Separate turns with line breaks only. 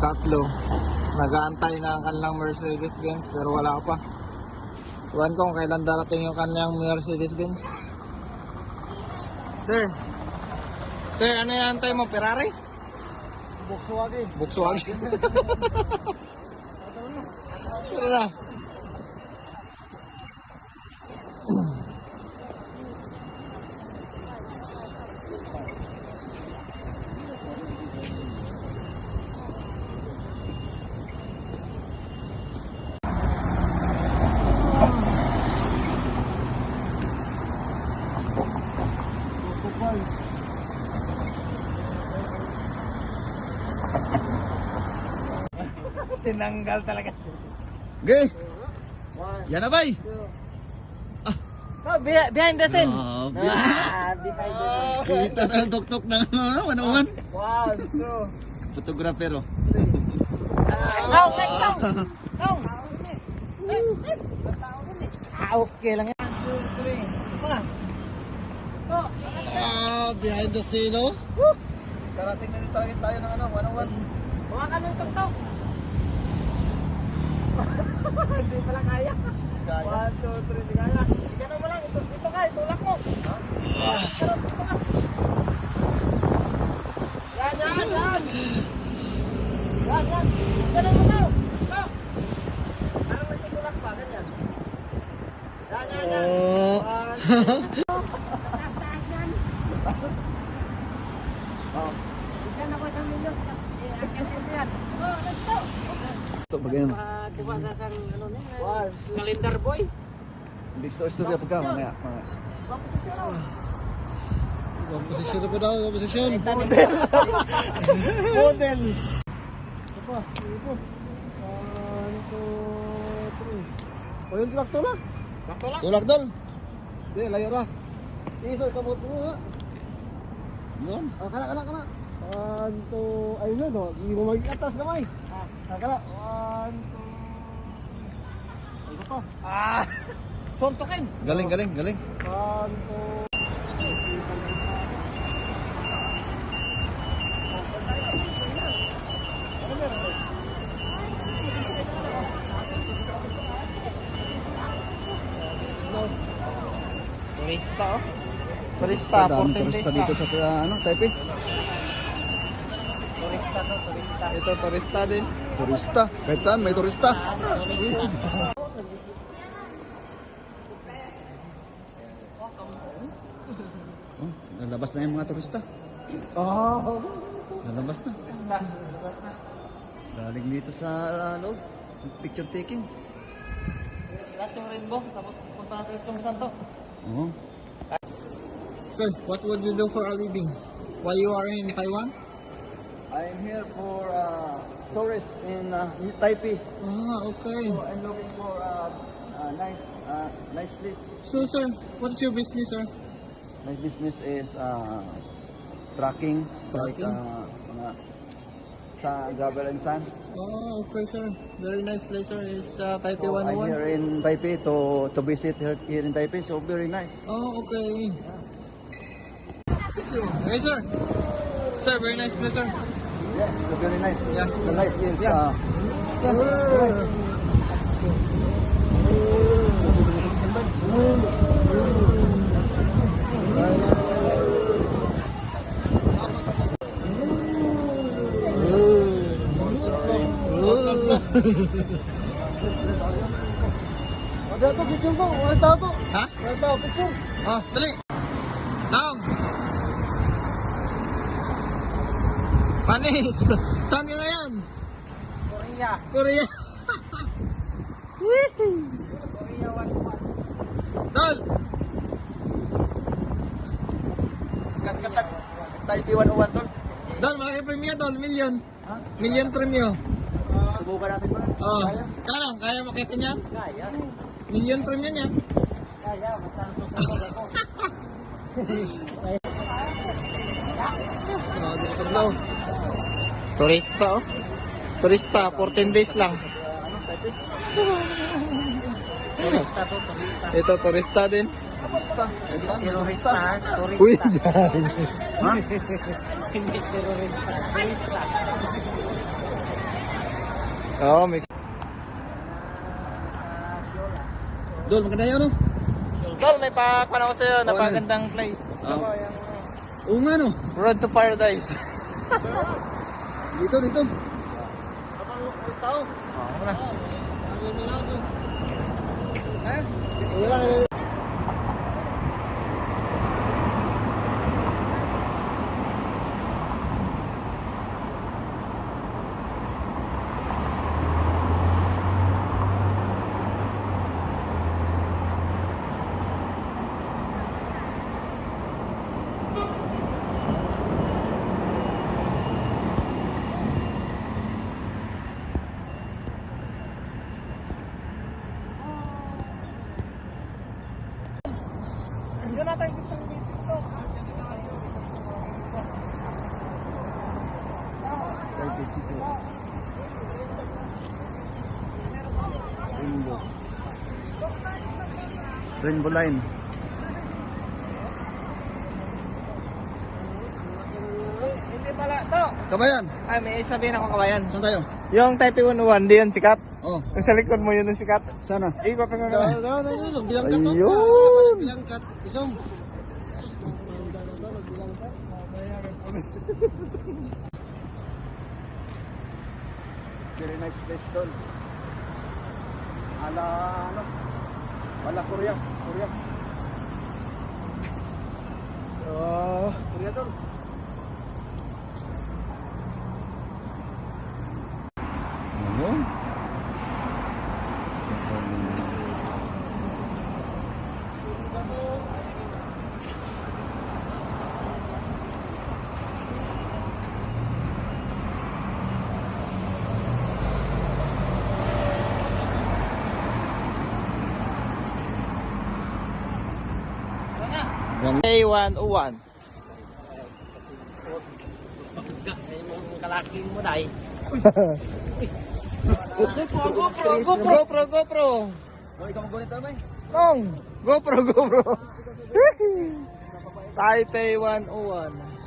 tatlo. Nag-aantay na ang kanilang Mercedes-Benz pero wala pa. Iwan ko kung kailan darating yung kanilang Mercedes-Benz. Sir, ano yung antay mo? Ferrari?
Volkswagen.
Volkswagen. Ano na?
Tinanggal talaga.
Okay. Yan na bay.
Oh, behind the scene.
Grabe.
Behind the scene.
Kita na ang tok-tok ng manawan.
Wow, so.
Photographer oh.
No, let's go. No. Okay lang yan. 1, 2, 3. Mga.
Behind the scene oh.
Karating na din talaga tayo ng ano, 101. Mga kanong tok-tok. Hindi pala kaya. 1, 2, 3, di kaya. Ikaw mo lang, ito ka, itulak mo. Ha? Ito ka. Yan. Ganun mo daw. Go. Parang may tutulak pa, ganyan. Yan. Oh. Ika na ko ng milyon. Let's go.
Ito bagayan.
Diba sa ano ni? Calendar boy.
Hindi istorya pagka mamaya.
Posisyon ko daw, posisyon.
Model.
Ito.
1, 2, 3. O yung traktor na? Traktor lang?
Tulak dol.
Hindi, layo na. Iso, kamot mo ha.
Yun.
Kana. 1, 2, ayun na no. Hindi mo mag-atas na may. Kana. 1, 2. Ano pa? Sontokin.
Galing.
1, 2.
Turista oh. Turista, 14 days
Turista dito sa Taipei.
Turista. Ito turista din.
Turista. Kahit saan may turista. Oh, lalabas na yung mga turista. Lalabas na. Galing dito sa loob. Picture taking.
Last yung rainbow, tapos punta natin itong santo.
Oo.
Sir, what would you do for a living? While you are in Taiwan?
I'm here for tourists in Taipei.
Okay.
So I'm looking for a nice place.
So sir, what's your business, sir?
My business is trucking.
Trucking?
Like, sa gravel and sand.
Okay, sir. Very nice place, sir. It's Taipei
So I'm
101.
here in Taipei to visit here in Taipei. So very nice.
Okay. Hey, sir. Sir, very nice place, sir.
Yeah, so very nice.
Yeah.
The light is
Ada to picture ko, wala tao to.
Ha?
Wala tao picture.
Dali. Down. Panis. Saan ka ngayon?
Korea.
Korea.
Korea 101.
Dol.
Katat Taipei 101 tol.
Dol, malaki premium, Dol. Million.
Ha?
Million premium.
Subukan natin ba?
Kaya makita niyan?
Kaya.
Million premium yan.
Kaya, masarap ako.
Turista oh. Turista, 14 days lang.
Turista to, turista.
Ito, turista din.
Terorista,
Uy,
turista.
dyan.
Ha? Hindi terorista, turista.
Oo, mix.
Dol, maganda yun, no?
Tol, may pakpan ako sa'yo.
Ano?
Napagandang place.
Ah.
Ako, yung
Oo nga, no?
Road to Paradise.
Dito, dito.
Oo, muna. Hindi natin kitang video to.
Taipei City. Rainbow. Rainbow line.
Hindi pala to.
Kabayan,
Ay, may sabihin ako kabayan.
saan tayo?
Yung Taipei 101, di yan sikat.
Oh,
Yung sa likod mo yun yung sikat.
sana?
Ikot mo na.
Bilang kat, oh.
Ayun.
Bilang kat. Isong. Very nice place, Dol. Ala, ano? Ala, Korea. Korea.
Oh.
Korea, Dol. Ano?
Taipei 101. Yung kalaki mo dahil. GoPro.
Oh, ikaw mag-gunit naman.
Nong, GoPro. Taipei 101.